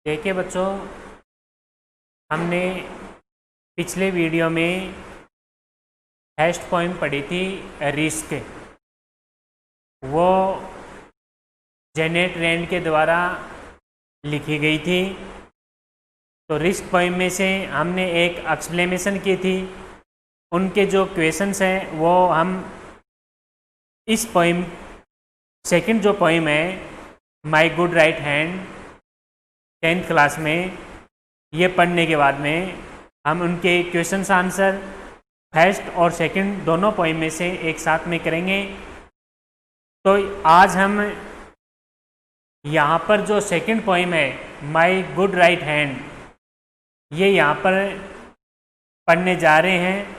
देखिए बच्चों, हमने पिछले वीडियो में फर्स्ट पोइम पढ़ी थी रिस्क। वो जेनेट रैंड के द्वारा लिखी गई थी। तो रिस्क पोइम में से हमने एक एक्सप्लेनेशन की थी। उनके जो क्वेश्चंस हैं वो हम इस पोइम सेकंड जो पोइम है my good right hand 10th class में, ये पढ़ने के बाद में हम उनके क्वेश्चंस आंसर फर्स्ट और सेकंड दोनों पोइम में से एक साथ में करेंगे। तो आज हम यहाँ पर जो सेकंड पोइम है माय गुड राइट हैंड, ये यहाँ पर पढ़ने जा रहे हैं।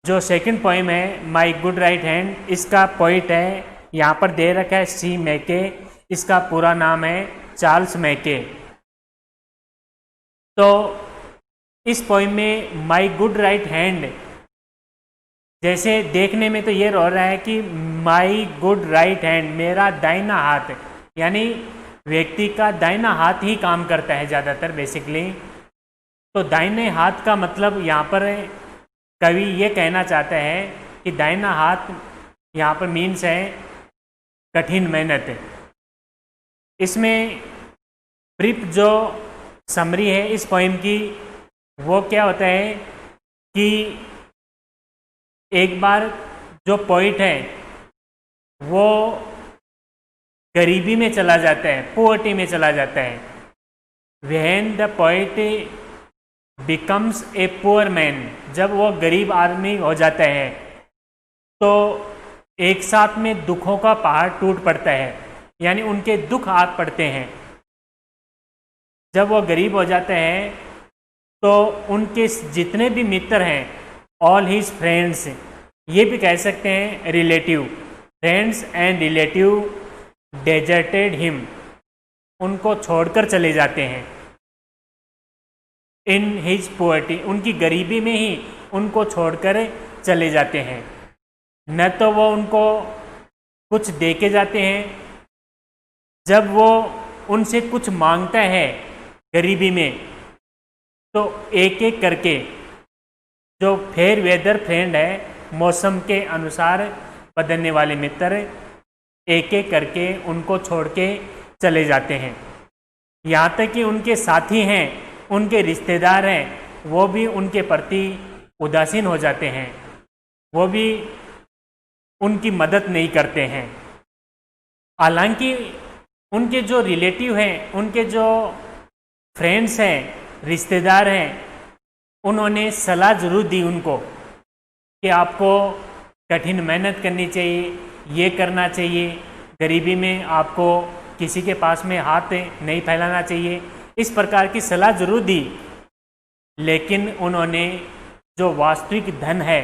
जो सेकंड पोइम है माय गुड राइट हैंड, इसका पोइट है यहाँ पर दे रखा है सी मैके। इसका पूरा नाम है चार्ल्स मैके। तो इस पोइम में माय गुड राइट हैंड जैसे देखने में तो ये हो रहा है कि माय गुड राइट हैंड, मेरा दाहिना हाथ, यानी व्यक्ति का दाहिना हाथ ही काम करता है ज़्यादातर बेसिकली। तो दाहिने हाथ का मतलब यहाँ पर कवि ये कहना चाहता है कि दाहिना हाथ यहाँ पर मीन्स है कठिन मेहनत। इसमें ब्रीफ जो समरी है इस पोइम की, वो क्या होता है कि एक बार जो पोइट है वो गरीबी में चला जाता है, पोवर्टी में चला जाता है। When the poet becomes a poor man, जब वो गरीब आदमी हो जाता है तो एक साथ में दुखों का पहाड़ टूट पड़ता है, यानी उनके दुख आग पड़ते हैं। जब वो गरीब हो जाते हैं तो उनके जितने भी मित्र हैं, ऑल हिज फ्रेंड्स, ये भी कह सकते हैं relative, friends and relative deserted him, उनको छोड़कर चले जाते हैं। इन हिज पोवर्टी, उनकी गरीबी में ही उनको छोड़कर चले जाते हैं। न तो वो उनको कुछ दे के जाते हैं, जब वो उनसे कुछ मांगता है गरीबी में तो एक एक करके जो फेयर वेदर फ्रेंड है, मौसम के अनुसार बदलने वाले मित्र, एक एक करके उनको छोड़ के चले जाते हैं। यहाँ तक कि उनके साथी हैं, उनके रिश्तेदार हैं, वो भी उनके प्रति उदासीन हो जाते हैं, वो भी उनकी मदद नहीं करते हैं। हालांकि उनके जो रिलेटिव हैं, उनके जो फ्रेंड्स हैं, रिश्तेदार हैं, उन्होंने सलाह ज़रूर दी उनको कि आपको कठिन मेहनत करनी चाहिए, ये करना चाहिए, गरीबी में आपको किसी के पास में हाथ नहीं फैलाना चाहिए, इस प्रकार की सलाह ज़रूर दी। लेकिन उन्होंने जो वास्तविक धन है,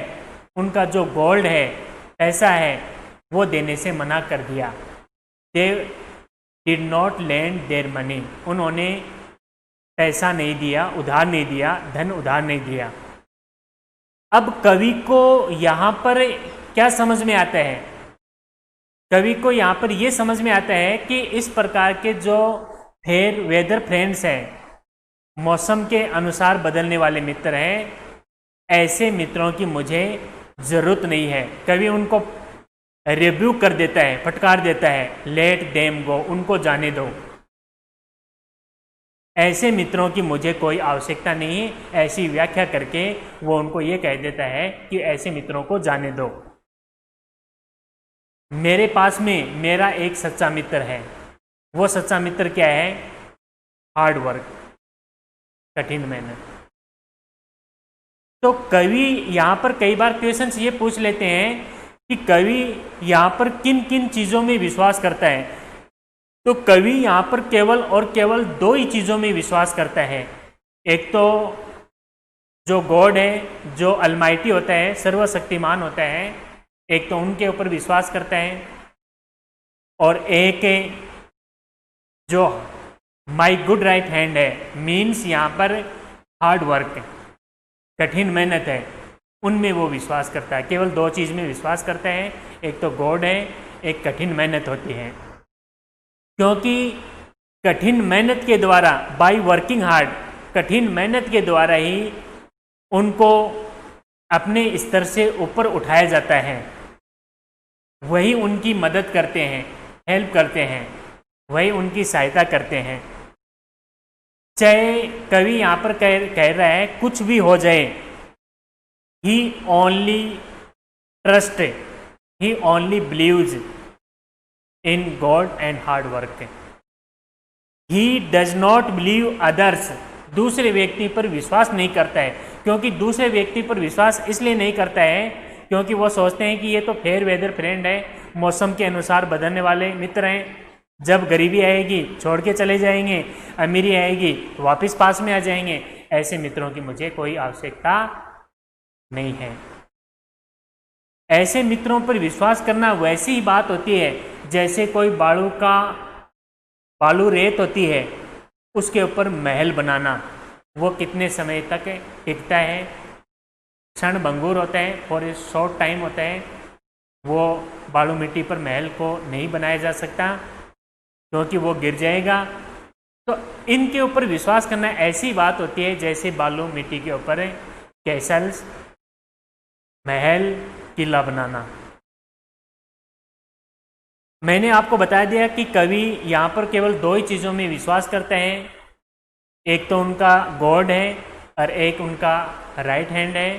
उनका जो गोल्ड है, पैसा है, वो देने से मना कर दिया। They did not lend their money, उन्होंने पैसा नहीं दिया, उधार नहीं दिया, धन उधार नहीं दिया। अब कवि को यहाँ पर क्या समझ में आता है? कवि को यहाँ पर ये समझ में आता है कि इस प्रकार के जो फेयर वेदर फ्रेंड्स हैं, मौसम के अनुसार बदलने वाले मित्र हैं, ऐसे मित्रों की मुझे ज़रूरत नहीं है। कवि उनको रिव्यू कर देता है, फटकार देता है, लेट देम गो, उनको जाने दो, ऐसे मित्रों की मुझे कोई आवश्यकता नहीं है। ऐसी व्याख्या करके वो उनको ये कह देता है कि ऐसे मित्रों को जाने दो। मेरे पास में मेरा एक सच्चा मित्र है। वो सच्चा मित्र क्या है? हार्ड वर्क, कठिन मेहनत। तो कवि यहाँ पर कई बार क्वेश्चंस ये पूछ लेते हैं कि कवि यहाँ पर किन किन चीज़ों में विश्वास करता है। तो कवि यहाँ पर केवल और केवल दो ही चीज़ों में विश्वास करता है। एक तो जो गॉड है, जो अलमाइटी होता है, सर्वशक्तिमान होता है, एक तो उनके ऊपर विश्वास करता है, और एक जो माय गुड राइट हैंड है, मीन्स यहाँ पर हार्ड वर्क, कठिन मेहनत है, उनमें वो विश्वास करता है। केवल दो चीज़ में विश्वास करता है, एक तो गॉड है, एक कठिन मेहनत होती है। क्योंकि कठिन मेहनत के द्वारा, बाय वर्किंग हार्ड, कठिन मेहनत के द्वारा ही उनको अपने स्तर से ऊपर उठाया जाता है। वही उनकी मदद करते हैं, हेल्प करते हैं, वही उनकी सहायता करते हैं। चाहे कवि यहाँ पर कह रहा है कुछ भी हो जाए, he only trust, he only believes in God and hard work. He does not believe others, दूसरे व्यक्ति पर विश्वास नहीं करता है। क्योंकि दूसरे व्यक्ति पर विश्वास इसलिए नहीं करता है क्योंकि वो सोचते हैं कि ये तो फेयर वेदर फ्रेंड है, मौसम के अनुसार बदलने वाले मित्र हैं। जब गरीबी आएगी छोड़ के चले जाएंगे, अमीरी आएगी वापस पास में आ जाएंगे। ऐसे मित्रों की मुझे कोई आवश्यकता नहीं है। ऐसे मित्रों पर विश्वास करना वैसी ही बात होती है जैसे कोई बालू रेत होती है, उसके ऊपर महल बनाना। वो कितने समय तक टिकता है, क्षण भंगुर होता है, फॉर ए शॉर्ट टाइम होता है। वो बालू मिट्टी पर महल को नहीं बनाया जा सकता क्योंकि वो गिर जाएगा। तो इनके ऊपर विश्वास करना ऐसी बात होती है जैसे बालू मिट्टी के ऊपर कैसल्स, महल, किला बनाना। मैंने आपको बता दिया कि कवि यहाँ पर केवल दो ही चीज़ों में विश्वास करते हैं, एक तो उनका गॉड है और एक उनका राइट हैंड है,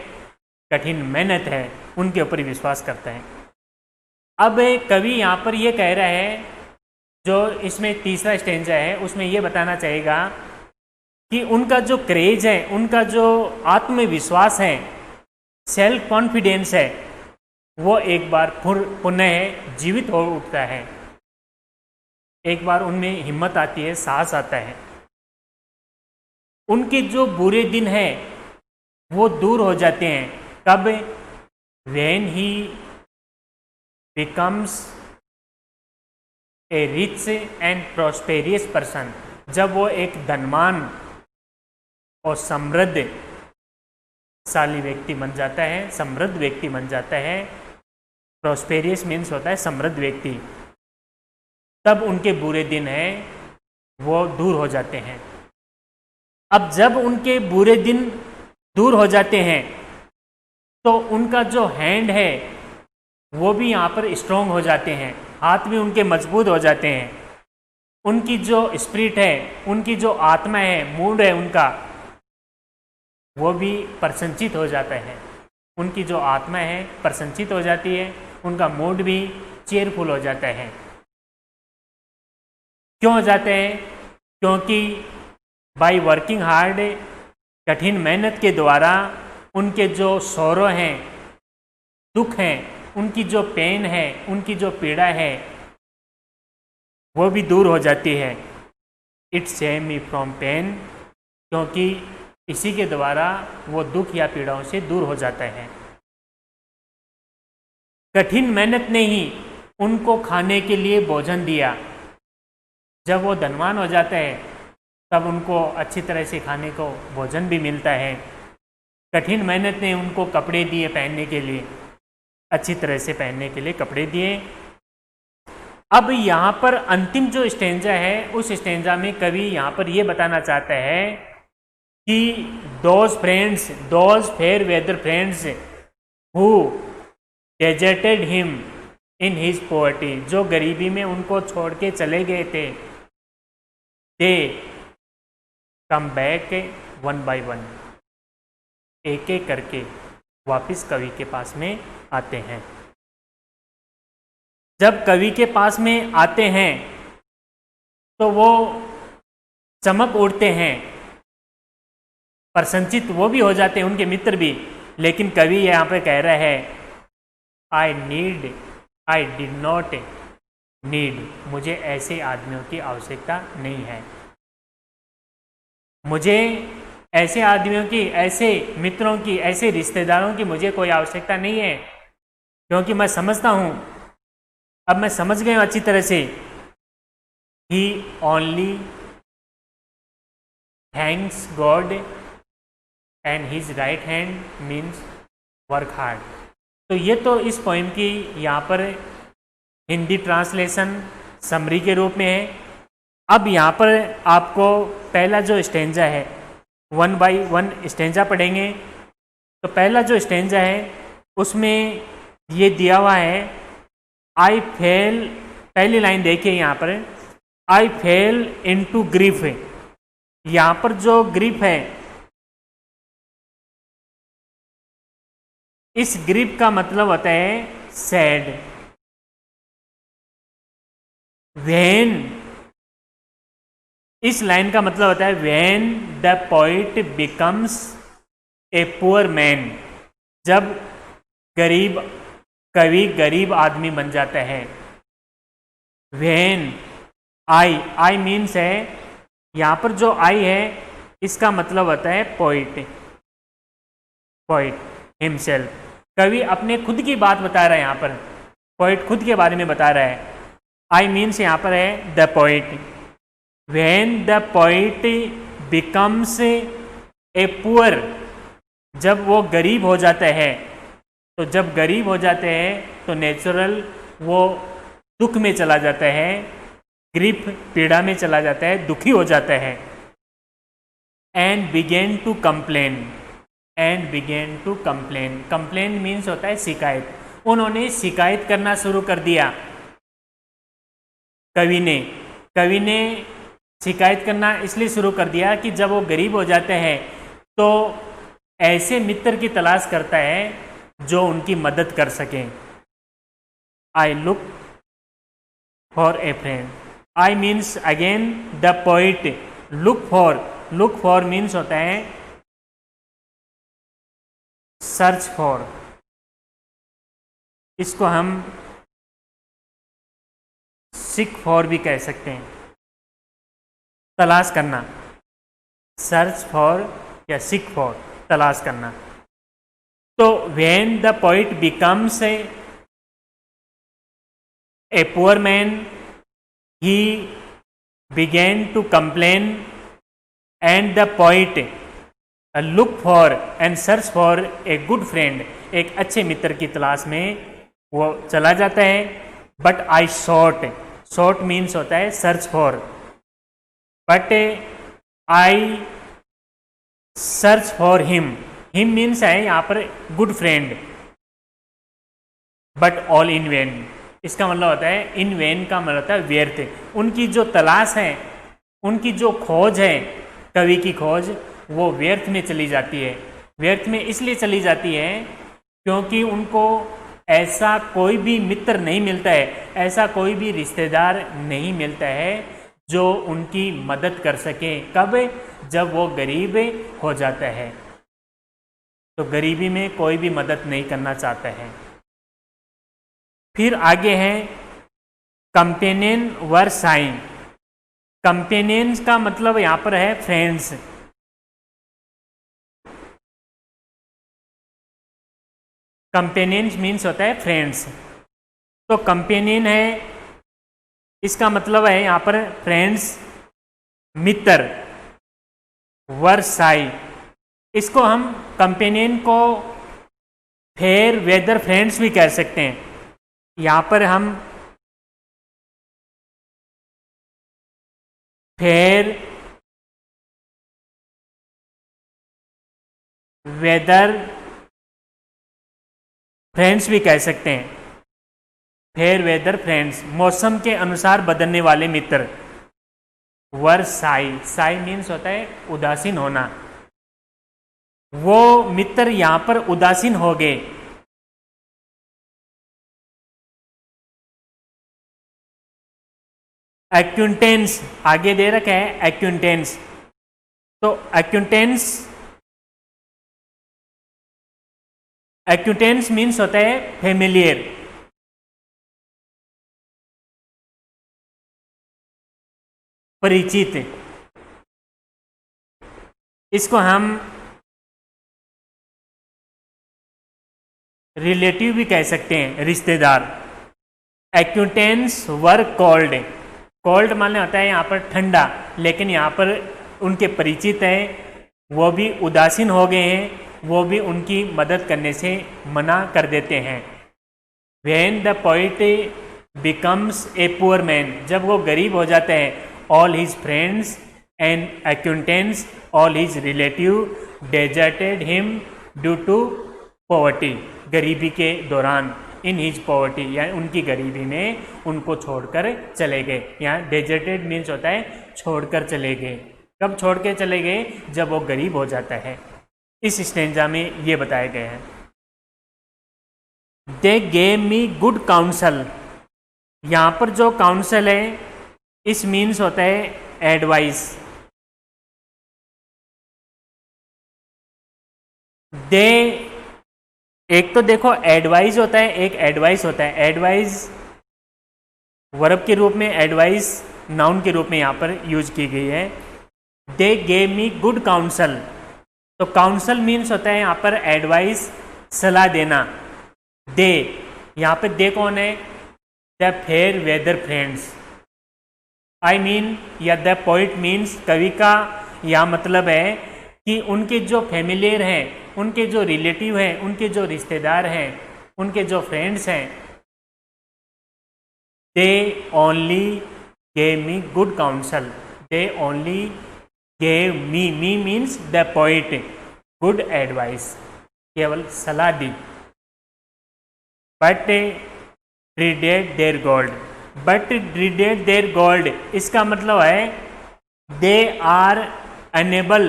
कठिन मेहनत है, उनके ऊपर विश्वास करते हैं। अब कवि यहाँ पर ये कह रहा है, जो इसमें तीसरा स्टेंजा है उसमें ये बताना चाहेगा कि उनका जो क्रेज है, उनका जो आत्मविश्वास है, सेल्फ कॉन्फिडेंस है, वो एक बार पुनः जीवित हो उठता है। एक बार उनमें हिम्मत आती है, साहस आता है। उनके जो बुरे दिन हैं वो दूर हो जाते हैं। कब? When he becomes a rich and prosperous person, जब वो एक धनवान और समृद्धशाली व्यक्ति बन जाता है, समृद्ध व्यक्ति बन जाता है। प्रॉस्पेरियस मीन्स होता है समृद्ध व्यक्ति। तब उनके बुरे दिन हैं वो दूर हो जाते हैं। अब जब उनके बुरे दिन दूर हो जाते हैं तो उनका जो हैंड है वो भी यहाँ पर स्ट्रोंग हो जाते हैं, हाथ भी उनके मजबूत हो जाते हैं। उनकी जो स्पिरिट है, उनकी जो आत्मा है, मूड है उनका, वो भी प्रसन्नचित हो जाता है। उनकी जो आत्मा है प्रसन्नचित हो जाती है, उनका मूड भी चेयरफुल हो जाता है। क्यों हो जाते हैं? क्योंकि बाय वर्किंग हार्ड, कठिन मेहनत के द्वारा उनके जो सौरव हैं, दुख हैं, उनकी जो पेन है, उनकी जो पीड़ा है, वो भी दूर हो जाती है। It save me from pain, क्योंकि इसी के द्वारा वो दुख या पीड़ाओं से दूर हो जाता है। कठिन मेहनत ने ही उनको खाने के लिए भोजन दिया। जब वो धनवान हो जाता है तब उनको अच्छी तरह से खाने को भोजन भी मिलता है। कठिन मेहनत ने उनको कपड़े दिए पहनने के लिए, अच्छी तरह से पहनने के लिए कपड़े दिए। अब यहाँ पर अंतिम जो स्टेंजा है, उस स्टेंजा में कवि यहाँ पर ये बताना चाहता है कि those friends, those fair weather friends who deserted him in his poverty, जो गरीबी में उनको छोड़ के चले गए थे, they come back one by one, एक एक करके वापस कवि के पास में आते हैं। जब कवि के पास में आते हैं तो वो चमक उठते हैं, प्रसन्नचित वो भी हो जाते हैं, उनके मित्र भी। लेकिन कवि यहाँ पे कह रहा है, आई डिड नॉट नीड, मुझे ऐसे आदमियों की आवश्यकता नहीं है। मुझे ऐसे आदमियों की, ऐसे मित्रों की, ऐसे रिश्तेदारों की मुझे कोई आवश्यकता नहीं है, क्योंकि मैं समझता हूँ, अब मैं समझ गया अच्छी तरह से, he only thanks God and his right hand means work hard. तो ये तो इस पोएम की यहाँ पर हिंदी ट्रांसलेशन समरी के रूप में है। अब यहाँ पर आपको पहला जो स्टेंजा है 1 बाई 1 स्टेंजा पढ़ेंगे। तो पहला जो स्टेंजा है उसमें ये दिया हुआ है आई फेल, पहली लाइन देखिए यहाँ पर, आई फेल इनटू ग्रीफ। यहाँ पर जो ग्रीफ है, इस ग्रीफ का मतलब होता है सैड। व्हेन, इस लाइन का मतलब होता है when the poet becomes a poor man, जब गरीब कवि गरीब आदमी बन जाता है। व्हेन आई मीन्स है, यहाँ पर जो आई है इसका मतलब होता है पोइट, पोइट हिमसेल्फ। कवि अपने खुद की बात बता रहा है, यहाँ पर पोइट खुद के बारे में बता रहा है। आई मीन्स यहाँ पर है the poet. When the poet becomes a poor, जब वो गरीब हो जाता है, तो जब गरीब हो जाते हैं तो नेचुरल वो दुख में चला जाता है, ग्रीफ पीड़ा में चला जाता है, दुखी हो जाता है। And begin to complain, and begin to complain, complain means होता है शिकायत। उन्होंने शिकायत करना शुरू कर दिया, कवि ने शिकायत करना इसलिए शुरू कर दिया कि जब वो गरीब हो जाते हैं तो ऐसे मित्र की तलाश करता है जो उनकी मदद कर सके। I look for a friend, I means again the poet look for means होता है सर्च फॉर, इसको हम सिक फॉर भी कह सकते हैं, तलाश करना, सर्च फॉर या सिक फॉर, तलाश करना। तो when the poet becomes a poor man he begin to complain and the poet look for and search for a good friend, एक अच्छे मित्र की तलाश में वो चला जाता है। बट आई शॉट मीन्स होता है search for, but I search for him means है यहाँ पर good friend, but all in when, इसका मतलब होता है इन वेन का मतलब होता है व्यर्थ। उनकी जो तलाश है, उनकी जो खोज है, कवि की खोज, वो व्यर्थ में चली जाती है। व्यर्थ में इसलिए चली जाती है क्योंकि उनको ऐसा कोई भी मित्र नहीं मिलता है, ऐसा कोई भी रिश्तेदार नहीं मिलता है जो उनकी मदद कर सके। कब? जब वो गरीब हो जाता है, तो गरीबी में कोई भी मदद नहीं करना चाहता है। फिर आगे है कंपेनियन वर साइन। कंपेनियंस का मतलब यहाँ पर है फ्रेंड्स। कंपेनियन मीन्स होता है फ्रेंड्स। तो कंपेनियन है, इसका मतलब है यहाँ पर फ्रेंड्स, मित्र। वर्साई, इसको हम कंपेनियन को फेयर वेदर फ्रेंड्स भी कह सकते हैं। यहाँ पर हम फेयर वेदर फ्रेंड्स भी कह सकते हैं। फेयर वेदर फ्रेंड्स, मौसम के अनुसार बदलने वाले मित्र। वर्साई, साई मीन्स होता है उदासीन होना। वो मित्र यहां पर उदासीन हो गए। एक्विंटेंस आगे दे रखा है, एक्विंटेंस। तो एक्विंटेंस मीन्स होता है फेमिलियर। परिचित, इसको हम रिलेटिव भी कह सकते हैं, रिश्तेदार। एक्विंटेंस वर कॉल्ड, कॉल्ड माने होता है यहाँ पर ठंडा, लेकिन यहाँ पर उनके परिचित हैं, वो भी उदासीन हो गए हैं, वो भी उनकी मदद करने से मना कर देते हैं। When the poet becomes a poor man, जब वो गरीब हो जाते हैं all his friends and acquaintance, all his relative deserted him due to poverty, गरीबी के दौरान, इन हिज पॉवर्टी यानी उनकी गरीबी में उनको छोड़कर चले गए। यहाँ डेजर्टेड मीन्स होता है छोड़कर चले गए। कब छोड़ के चले गए? जब वो गरीब हो जाता है। इस स्टेंजा में ये बताया गया है। They gave me good counsel, यहाँ पर जो काउंसल है इस मीन्स होता है एडवाइस। दे, एक तो देखो एडवाइस होता है, एक एडवाइस होता है। एडवाइस वर्ब के रूप में, एडवाइस नाउन के रूप में यहाँ पर यूज की गई है। They gave me good counsel, तो काउंसल मीन्स होता है यहाँ पर एडवाइस, सलाह देना। दे, यहाँ पे दे कौन है? The fair weather friends, I mean, या द पोइट मीन्स, कवि का यह मतलब है कि उनके जो फैमिलियर हैं, उनके जो रिलेटिव हैं, उनके जो रिश्तेदार हैं, उनके जो फ्रेंड्स हैं, they only gave me good counsel, they only gave me, me means the poet, good advice, केवल सलाह दी। But dreaded their gold, but dreaded their gold, इसका मतलब है they are unable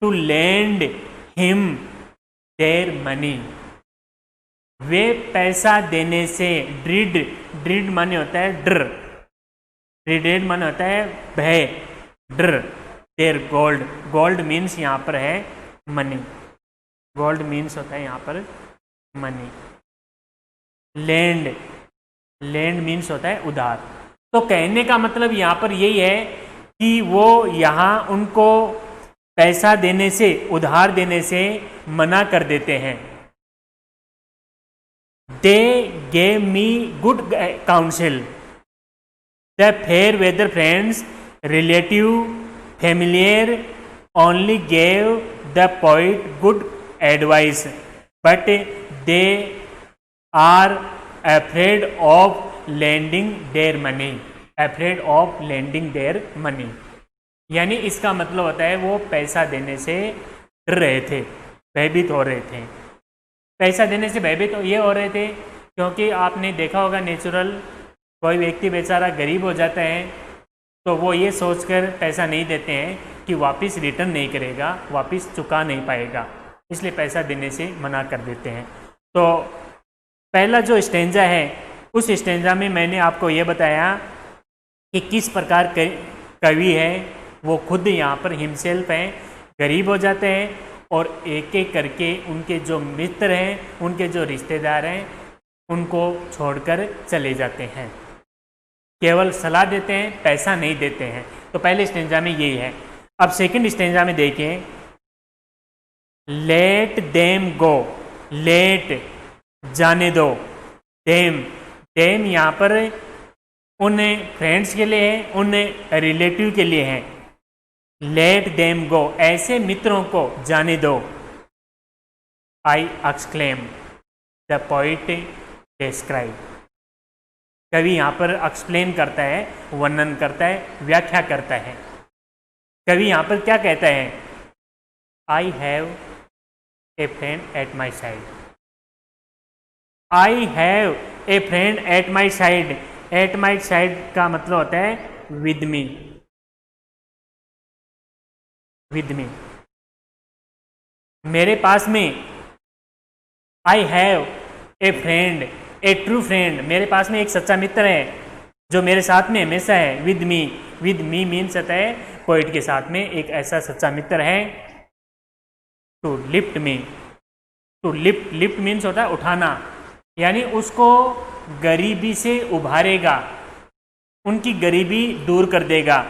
to lend him their money, वे पैसा देने से, ड्रीड, ड्रीड माने होता है डर, ड्रीडेड माने होता है भय, डर, देयर गोल्ड, गोल्ड मीन्स यहाँ पर है मनी, गोल्ड मीन्स होता है यहाँ पर मनी। लैंड, लैंड मीन्स होता है उधार। तो कहने का मतलब यहाँ पर यही है कि वो यहाँ उनको पैसा देने से, उधार देने से मना कर देते हैं। They gave me good council, the fair weather friends, relative, familiar only gave the poet good advice, but they are afraid of lending their money, afraid of lending their money, यानी इसका मतलब होता है वो पैसा देने से डर रहे थे, भयभीत हो रहे थे। पैसा देने से भयभीत ये हो रहे थे क्योंकि आपने देखा होगा नेचुरल, कोई व्यक्ति बेचारा गरीब हो जाता है तो वो ये सोचकर पैसा नहीं देते हैं कि वापस रिटर्न नहीं करेगा, वापस चुका नहीं पाएगा, इसलिए पैसा देने से मना कर देते हैं। तो पहला जो स्टेंजा है उस स्टेंजा में मैंने आपको ये बताया कि किस प्रकार कवि है वो खुद यहाँ पर हिमसेल्फ हैं, गरीब हो जाते हैं और एक एक करके उनके जो मित्र हैं, उनके जो रिश्तेदार हैं, उनको छोड़कर चले जाते हैं, केवल सलाह देते हैं, पैसा नहीं देते हैं। तो पहले स्टेंजा में यही है। अब सेकंड स्टेंजा में देखें, लेट देम गो, लेट जाने दो, देम, देम यहाँ पर उन फ्रेंड्स के लिए है, उन रिलेटिव के लिए है। लेट देम गो, ऐसे मित्रों को जाने दो। आई एक्सक्लेम, द पोइट डिस्क्राइब, कवि यहाँ पर एक्सप्लेन करता है, वर्णन करता है, व्याख्या करता है। कवि यहाँ पर क्या कहता है? I have a friend at my side, I have a friend at my side, at my side का मतलब होता है विद मी, विद मी, मेरे पास में। I have a friend, A true friend, मेरे पास में एक सच्चा मित्र है जो मेरे साथ में हमेशा है। With me, with me means होता है पोइट के साथ में एक ऐसा सच्चा मित्र है। To lift me, to lift, lift means होता है उठाना, यानी उसको गरीबी से उभारेगा, उनकी गरीबी दूर कर देगा।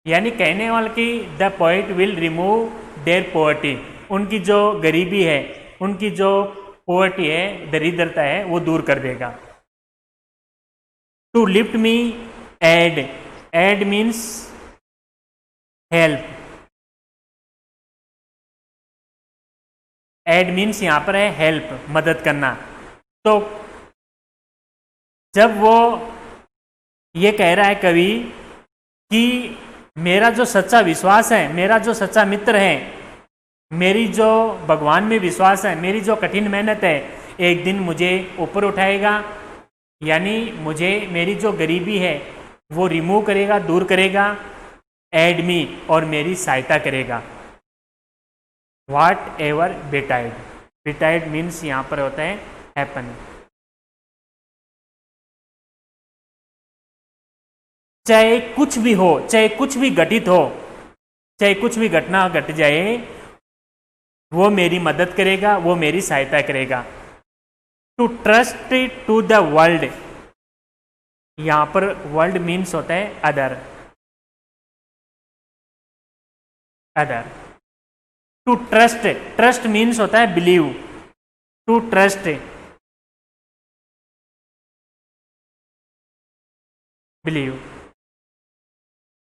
यानी कहने वाले कि the poet will remove their poverty, उनकी जो गरीबी है, उनकी जो पॉवर्टी है, दरिद्रता है, वो दूर कर देगा। To lift me, aid, aid means help, aid means यहां पर है हेल्प, मदद करना। तो जब वो ये कह रहा है कवि कि मेरा जो सच्चा विश्वास है, मेरा जो सच्चा मित्र है, मेरी जो भगवान में विश्वास है, मेरी जो कठिन मेहनत है, एक दिन मुझे ऊपर उठाएगा, यानी मुझे मेरी जो गरीबी है वो रिमूव करेगा, दूर करेगा, एड मी, और मेरी सहायता करेगा। वाट एवर बेटाइड, बेटाइड मीन्स यहाँ पर होता है हैपन। चाहे कुछ भी हो, चाहे कुछ भी घटित हो, चाहे कुछ भी घटना घट जाए, वो मेरी मदद करेगा, वो मेरी सहायता करेगा। To trust to the world, यहां पर वर्ल्ड मीन्स होता है other, other. To trust, trust means होता है believe, to trust, believe.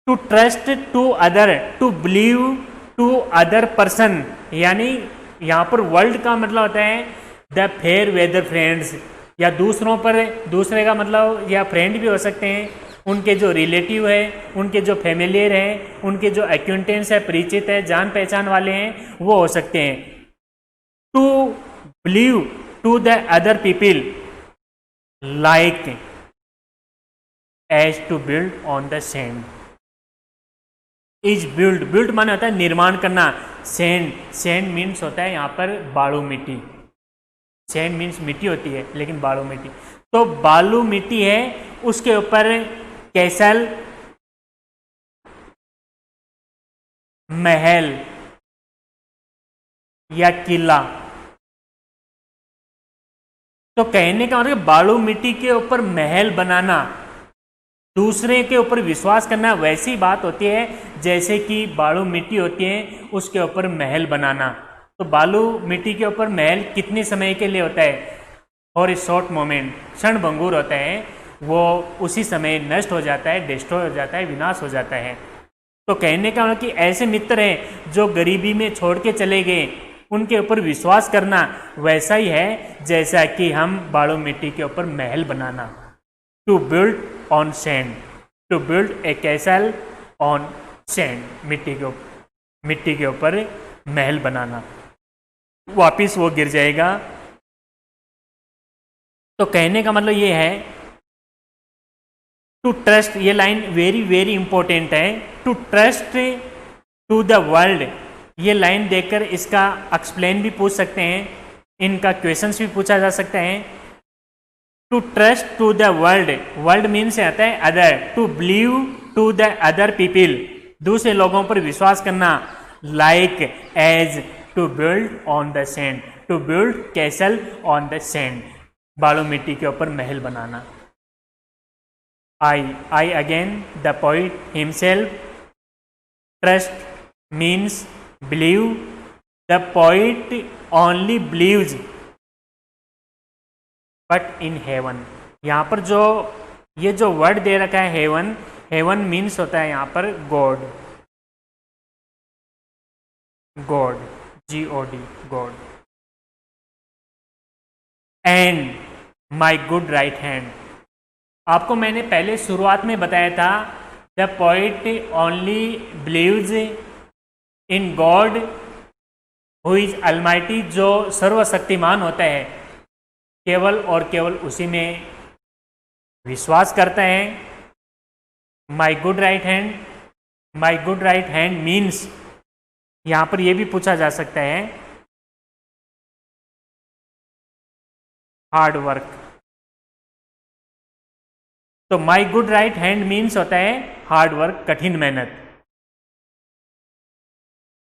To trust to other, to believe to other person, यानी यहां पर वर्ल्ड का मतलब होता है द फेयर वेदर फ्रेंड्स, या दूसरों पर, दूसरे का मतलब या फ्रेंड भी हो सकते हैं, उनके जो रिलेटिव है, उनके जो फैमिलियर हैं, उनके जो एक्वेंटेंस है, परिचित है, जान पहचान वाले हैं, वो हो सकते हैं। To believe to the other people like as to build on the sand. Is build, build माने होता है निर्माण करना, सैंड, सैंड मीन्स होता है यहाँ पर बालू मिट्टी, सैंड मीन्स मिट्टी होती है, लेकिन बालू मिट्टी, तो बालू मिट्टी है, उसके ऊपर कैसल, महल या किला। तो कहने का मतलब बालू मिट्टी के ऊपर महल बनाना, दूसरे के ऊपर विश्वास करना, वैसी बात होती है जैसे कि बालू मिट्टी होती है, उसके ऊपर महल बनाना। तो बालू मिट्टी के ऊपर महल कितने समय के लिए होता है? और इस शॉर्ट मोमेंट, क्षण भंगुर होता है, वो उसी समय नष्ट हो जाता है, डिस्ट्रॉय हो जाता है, विनाश हो जाता है। तो कहने का मतलब कि ऐसे मित्र हैं जो गरीबी में छोड़ के चले गए, उनके ऊपर विश्वास करना वैसा ही है जैसा कि हम बालू मिट्टी के ऊपर महल बनाना। To build on sand, to build a castle on sand, मिट्टी के ऊपर महल बनाना, वापिस वो गिर जाएगा। तो कहने का मतलब ये है टू ट्रस्ट, ये लाइन वेरी वेरी इंपॉर्टेंट है। To trust to the world, ये लाइन देखकर इसका एक्सप्लेन भी पूछ सकते हैं, इनका क्वेश्चंस भी पूछा जा सकता है। To trust to the world, world mean से आता है other, to believe to the other people, दूसरे लोगों पर विश्वास करना, like as to build on the sand, to build castle on the sand, बालू मिट्टी के ऊपर महल बनाना। I again, the poet himself, trust means believe, the poet only believes but in heaven। यहाँ पर जो ये जो वर्ड दे रखा है हेवन, हेवन मीन्स होता है यहाँ पर God, God, GOD, God. And my good right hand, आपको मैंने पहले शुरुआत में बताया था the poet only believes in God who is Almighty, जो सर्वशक्तिमान होता है, केवल और केवल उसी में विश्वास करता है। My good right hand, my good right hand means, यहां पर यह भी पूछा जा सकता है हार्ड वर्क। तो my good right hand means होता है हार्ड वर्क, कठिन मेहनत।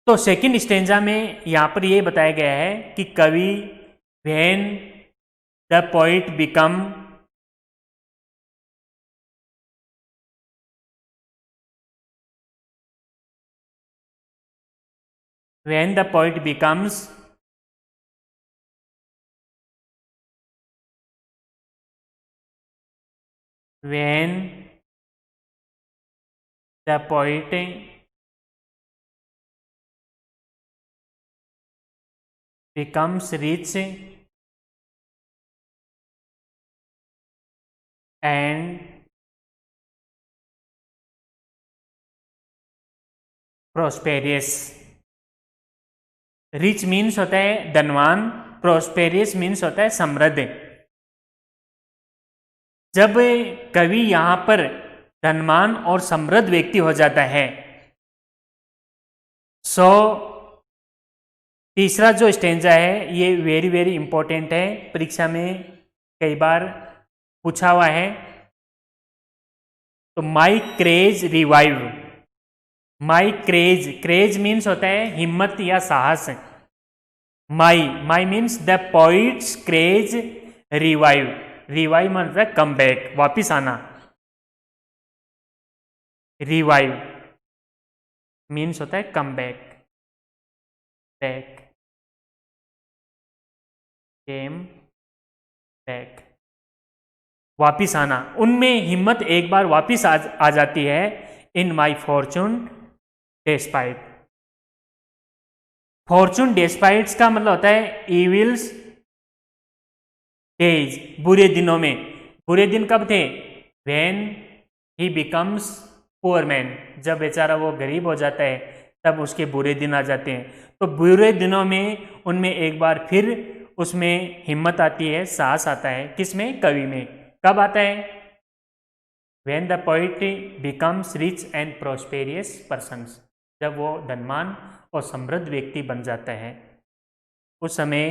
तो सेकंड स्टेंजा में यहां पर यह बताया गया है कि कवि when the poet become, when the poet becomes when the poet becomes rich and prosperous. Rich means होता है धनवान, प्रोस्पेरियस मीन्स होता है समृद्ध। जब कवि यहां पर धनवान और समृद्ध व्यक्ति हो जाता है, सो तीसरा जो स्टेंजा है ये वेरी वेरी इंपॉर्टेंट है, परीक्षा में कई बार पूछा हुआ है। तो my courage revive, my courage, courage means होता है हिम्मत या साहस। My means the poet's courage revive, revive मतलब है कम बैक, वापिस आना। रिवाइव मीन्स होता है come back, back, came back, वापिस आना। उनमें हिम्मत एक बार वापिस आ जाती है। इन माई फॉर्चून डेस्पाइट, फॉर्चून डेस्पाइट्स का मतलब होता है इविल्स डेज, बुरे दिनों में। बुरे दिन कब थे? When he becomes poor man, जब बेचारा वो गरीब हो जाता है तब उसके बुरे दिन आ जाते हैं। तो बुरे दिनों में उनमें एक बार फिर उसमें हिम्मत आती है, साहस आता है। किसमें? कवि में। कब आता है? When the poet becomes rich and prosperous persons, जब वो धनवान और समृद्ध व्यक्ति बन जाता है, उस समय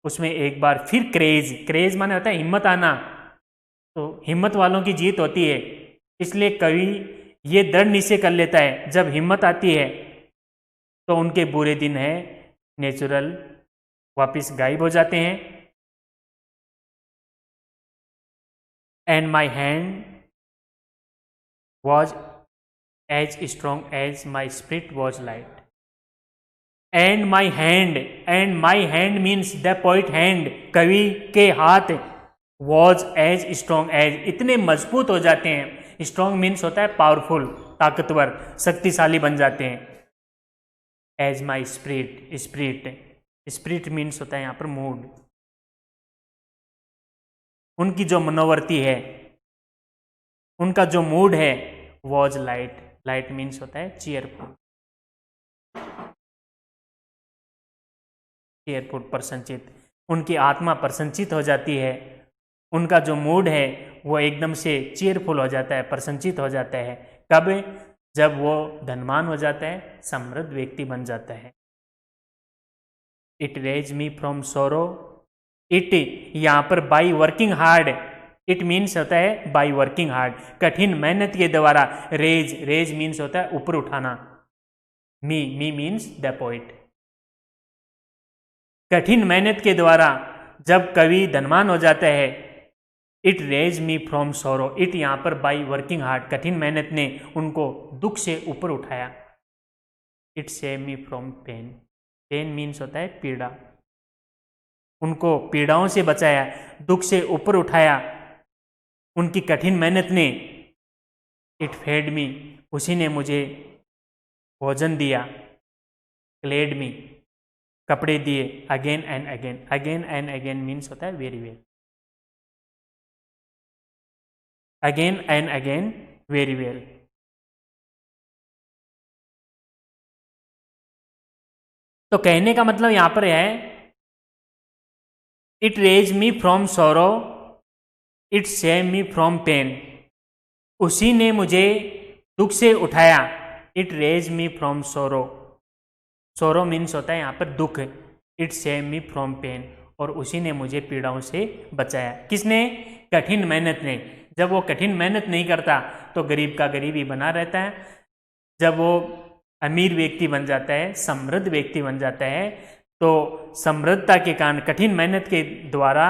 उसमें एक बार फिर क्रेज, क्रेज माने होता है हिम्मत आना। तो हिम्मत वालों की जीत होती है, इसलिए कवि ये दृढ़ निश्चय कर लेता है जब हिम्मत आती है तो उनके बुरे दिन है नेचुरल वापिस गायब हो जाते हैं। And my hand was as strong as my spirit was light. And my hand means the poet hand, कवि के हाथ, वॉज एज स्ट्रॉन्ग एज, इतने मजबूत हो जाते हैं। स्ट्रॉन्ग मीन्स होता है पावरफुल, ताकतवर, शक्तिशाली बन जाते हैं। As my spirit, spirit means होता है यहाँ पर मूड। उनकी जो मनोवृत्ति है, उनका जो मूड है, वॉज लाइट, लाइट मीन्स होता है चीयरफुल, चीयरफुल, प्रसन्नचित। उनकी आत्मा प्रसन्नचित हो जाती है, उनका जो मूड है वो एकदम से चीयरफुल हो जाता है, प्रसन्नचित हो जाता है। कब? जब वो धनवान हो जाता है, समृद्ध व्यक्ति बन जाता है। It raise me from sorrow, it यहाँ पर by working hard, it means होता है बाई वर्किंग हार्ड, कठिन मेहनत के द्वारा। रेज, रेज मीन्स होता है ऊपर उठाना। मी मीन्स द पोइट। कठिन मेहनत के द्वारा जब कवि धनवान हो जाता है, it raise me from sorrow, it यहाँ पर बाई वर्किंग हार्ड, कठिन मेहनत ने उनको दुख से ऊपर उठाया। It save me from pain, pain means होता है पीड़ा, उनको पीड़ाओं से बचाया, दुख से ऊपर उठाया उनकी कठिन मेहनत ने। इट फेड मी, उसी ने मुझे भोजन दिया। क्लेड मी, कपड़े दिए। Again and again, again and again means होता है very well, again and again very well. तो कहने का मतलब यहां पर है, it raise me from sorrow, it save me from pain, उसी ने मुझे दुख से उठाया। इट रेज मी फ्रॉम सोरो, सोरो मीन्स होता है यहाँ पर दुख। It save me from pain, और उसी ने मुझे पीड़ाओं से बचाया। किसने? कठिन मेहनत ने। जब वो कठिन मेहनत नहीं करता तो गरीब का गरीब ही बना रहता है। जब वो अमीर व्यक्ति बन जाता है, समृद्ध व्यक्ति बन जाता है, तो समृद्धता के कारण, कठिन मेहनत के द्वारा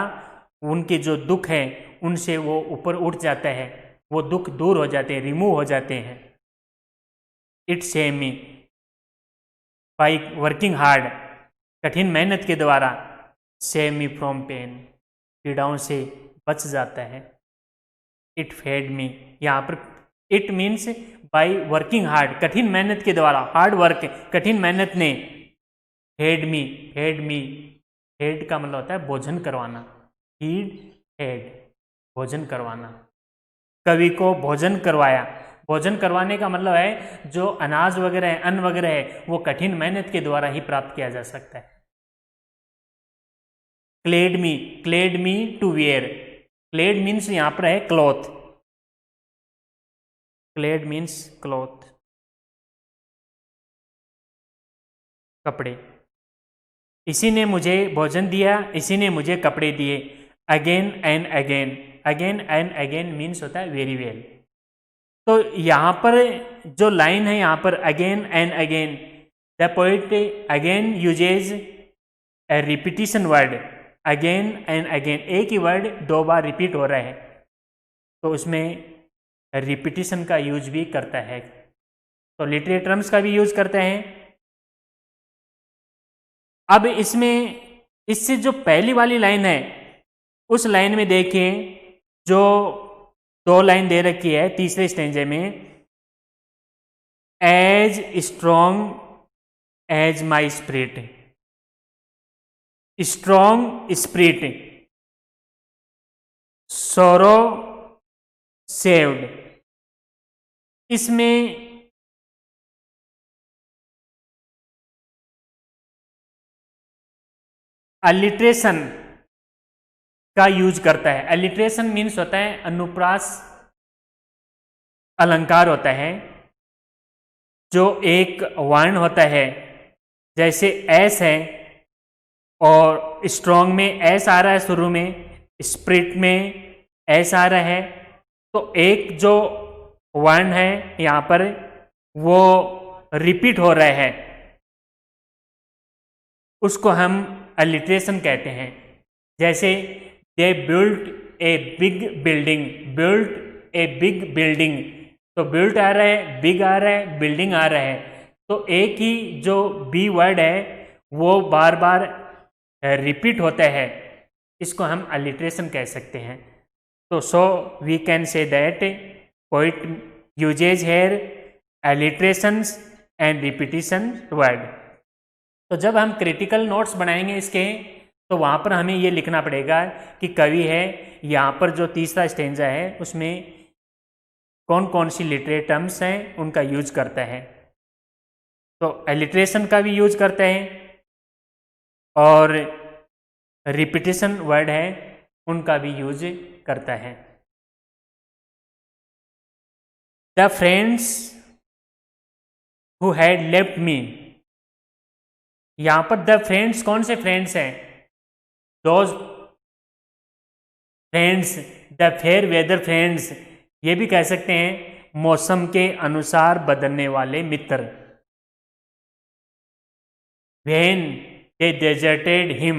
उनके जो दुख हैं उनसे वो ऊपर उठ जाता है, वो दुख दूर हो जाते हैं, रिमूव हो जाते हैं। It save me by working hard, कठिन मेहनत के द्वारा, सेव मी फ्रॉम पेन, पीड़ाओं से बच जाता है। इट फेड मी, यहाँ पर it means by working hard, कठिन मेहनत के द्वारा, हार्ड वर्क, कठिन मेहनत ने। Fed me, fed me, fed का मतलब होता है भोजन करवाना। फीड, फेड, भोजन करवाना। कवि को भोजन करवाया। भोजन करवाने का मतलब है जो अनाज वगैरह है, अन्न वगैरह है, वो कठिन मेहनत के द्वारा ही प्राप्त किया जा सकता है। Clad me to wear, clad means यहां पर है क्लॉथ, क्लेड मीन्स क्लॉथ, कपड़े। इसी ने मुझे भोजन दिया, इसी ने मुझे कपड़े दिए। Again and again, again and again means होता है वेरी वेल। तो यहां पर जो लाइन है यहां पर again and again, the poet again usage A repetition word, again and again, एक ही वर्ड 2 बार रिपीट हो रहा है तो उसमें रिपीटिशन का यूज भी करता है। तो लिटरेरी टर्म्स का भी यूज करते हैं। अब इसमें इससे जो पहली वाली लाइन है उस लाइन में देखिए जो 2 लाइन दे रखी है तीसरे स्टेंजे में, as strong as my spirit, strong spirit, sorrow saved. इसमें अलिट्रेशन का यूज करता है। अलिट्रेशन मीन्स होता है अनुप्रास अलंकार होता है, जो एक वर्ण होता है, जैसे एस है और स्ट्रॉन्ग में एस आ रहा है शुरू में, स्पिरिट में एस आ रहा है, तो एक जो वर्ण है यहाँ पर वो रिपीट हो रहा है, उसको हम अलिट्रेशन कहते हैं। जैसे they built a big building, built a big building, तो बिल्ट आ रहा है, बिग आ रहा है, बिल्डिंग आ रहा है, तो एक ही जो बी वर्ड है वो बार बार रिपीट होता है, इसको हम अलिट्रेशन कह सकते हैं। तो so we can say that poet uses here alliterations and repetition word. तो जब हम क्रिटिकल नोट्स बनाएंगे इसके, तो वहाँ पर हमें ये लिखना पड़ेगा कि कवि है यहाँ पर जो तीसरा स्टेंजा है उसमें कौन कौन सी लिटरेरी टर्म्स हैं उनका यूज करता है। तो एलिट्रेशन का भी यूज करते हैं और रिपीटिशन वर्ड है उनका भी यूज करता है। The friends who had left me, यहां पर द फ्रेंड्स कौन से फ्रेंड्स हैं? Those friends, the fair weather friends, ये भी कह सकते हैं मौसम के अनुसार बदलने वाले मित्र। व्हेन दे डेजर्टेड हिम,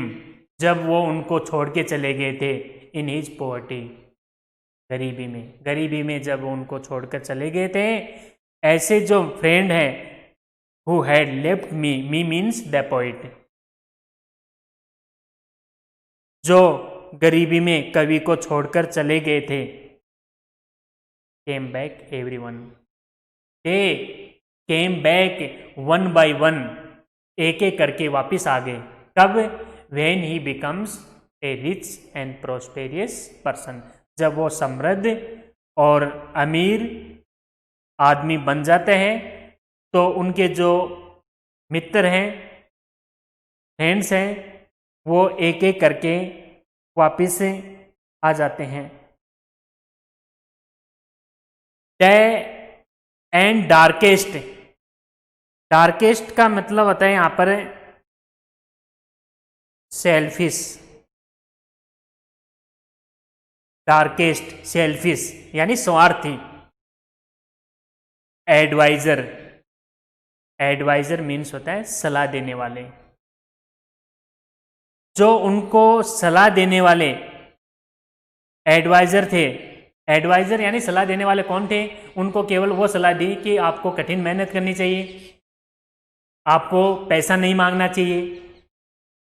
जब वो उनको छोड़ के चले गए थे, इन हिज पॉवर्टी, गरीबी में जब वो उनको छोड़कर चले गए थे, ऐसे जो फ्रेंड हैं who had left me, me means the poet, जो गरीबी में कवि को छोड़कर चले गए थे, came back everyone, they came back one by one, एक एक करके वापिस आ गए। कब? when he becomes a rich and prosperous person, जब वो समृद्ध और अमीर आदमी बन जाते हैं तो उनके जो मित्र हैं, फ्रेंड्स हैं, वो एक एक करके वापिस आ जाते हैं। डे एंड डार्केस्ट, डार्केस्ट का मतलब होता है यहाँ पर सेल्फिश, डार्केस्ट सेल्फिश यानी स्वार्थी। एडवाइजर, एडवाइजर मीन्स होता है सलाह देने वाले, जो उनको सलाह देने वाले एडवाइजर थे। एडवाइजर यानी सलाह देने वाले कौन थे? उनको केवल वो सलाह दी कि आपको कठिन मेहनत करनी चाहिए, आपको पैसा नहीं मांगना चाहिए।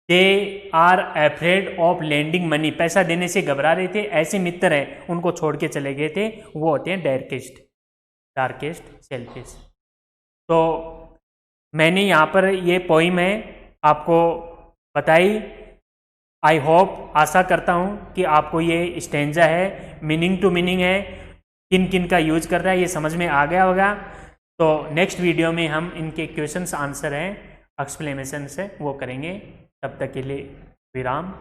They are afraid of lending money, पैसा देने से घबरा रहे थे, ऐसे मित्र हैं उनको छोड़ के चले गए थे, वो होते हैं डार्केस्ट, डार्केस्ट सेल्फिश। तो मैंने यहाँ पर ये पोइम है आपको बताई। आई होप, आशा करता हूँ कि आपको ये स्टेंजा है मीनिंग टू मीनिंग है किन किन का यूज कर रहा है ये समझ में आ गया होगा। तो नेक्स्ट वीडियो में हम इनके क्वेश्चंस आंसर हैं एक्सप्लेनेशन से वो करेंगे। तब तक के लिए विराम।